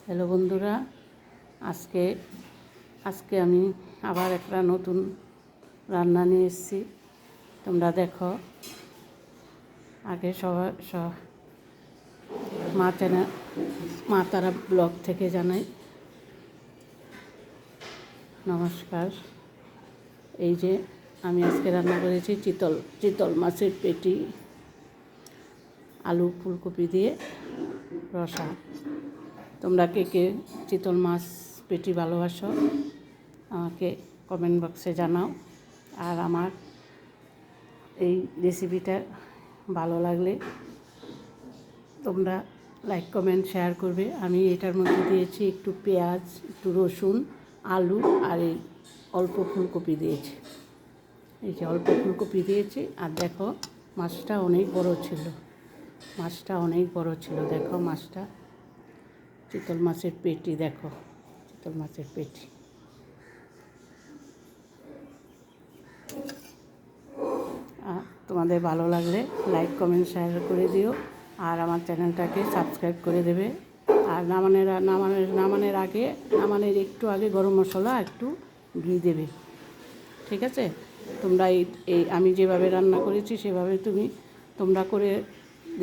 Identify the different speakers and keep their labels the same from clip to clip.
Speaker 1: Hello বন্ধুরা, আজকে আজকে আমি আবার একটা নতুন রান্না নিয়ে এসেছি। তোমরা দেখো। আগে মা তারা ব্লগ থেকে জানাই নমস্কার। এই যে আমি আজকে রান্না করেছি চিতল মাছের পেটি, আলু ফুলকপি দিয়ে রসা। তোমরা কে কে চিতল মাছ পেটি ভালোবাসো আমাকে কমেন্ট বক্সে জানাও। আর আমার এই রেসিপিটা ভালো লাগলে তোমরা লাইক কমেন্ট শেয়ার করবে। আমি এটার মধ্যে দিয়েছি একটু পেঁয়াজ, একটু রসুন, আলু আর এই অল্প ফুলকপি দিয়েছি। এই যে অল্প ফুলকপি দিয়েছি। আর দেখো মাছটা অনেক বড় ছিল, দেখো মাছটা চিতল মাছের পেটি, দেখো চিতল মাছের পেটি। তোমাদের ভালো লাগলে লাইক কমেন্ট শেয়ার করে দিও। আর আমার চ্যানেলটাকে সাবস্ক্রাইব করে দেবে। আর নামানোর একটু আগে গরম মশলা একটু ঘি দেবে। ঠিক আছে? তোমরা এই আমি যেভাবে রান্না করেছি সেভাবে তোমরা করে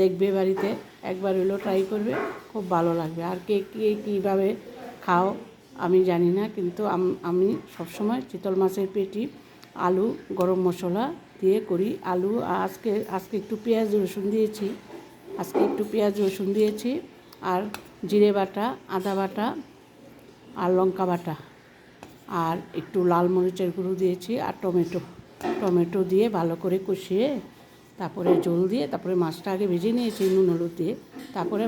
Speaker 1: দেখবে বাড়িতে, একবার হলেও ট্রাই করবে, খুব ভালো লাগবে। আর কে কীভাবে খাও আমি জানি না, কিন্তু আমি সবসময় চিতল মাছের পেটি আলু গরম মশলা দিয়ে করি। আলু আজকে একটু পেঁয়াজ রসুন দিয়েছি, আর জিরে বাটা, আদা বাটা আর লঙ্কা বাটা, আর একটু লাল মরিচের গুঁড়ো দিয়েছি, আর টমেটো দিয়ে ভালো করে কষিয়ে তারপরে জল দিয়ে তারপরে মাছটা আগে ভেজে নিয়েছি নুন হলুদ দিয়ে, তারপরে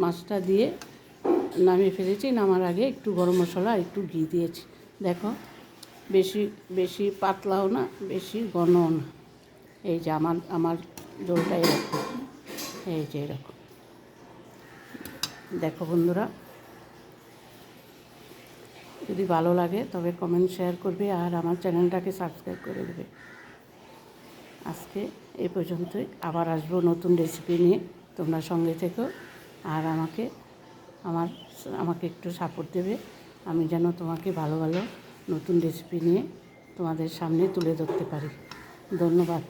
Speaker 1: মাছটা দিয়ে নামিয়ে ফেলেছি। নামার আগে একটু গরম মশলা আর একটু ঘি দিয়েছি। দেখো বেশি পাতলাও না, বেশি ঘনও না। এই যে আমার জলটা এরকম, এই যে এরকম। দেখো বন্ধুরা, যদি ভালো লাগে তবে কমেন্ট শেয়ার করবে আর আমার চ্যানেলটাকে সাবস্ক্রাইব করে দেবে। আজকে এই পর্যন্তই, আবার আসবো নতুন রেসিপি নিয়ে। তোমরা সঙ্গে থেকো আর আমাকে একটু সাপোর্ট দেবে, আমি যেন তোমাকে ভালো নতুন রেসিপি নিয়ে তোমাদের সামনে তুলে ধরতে পারি। ধন্যবাদ।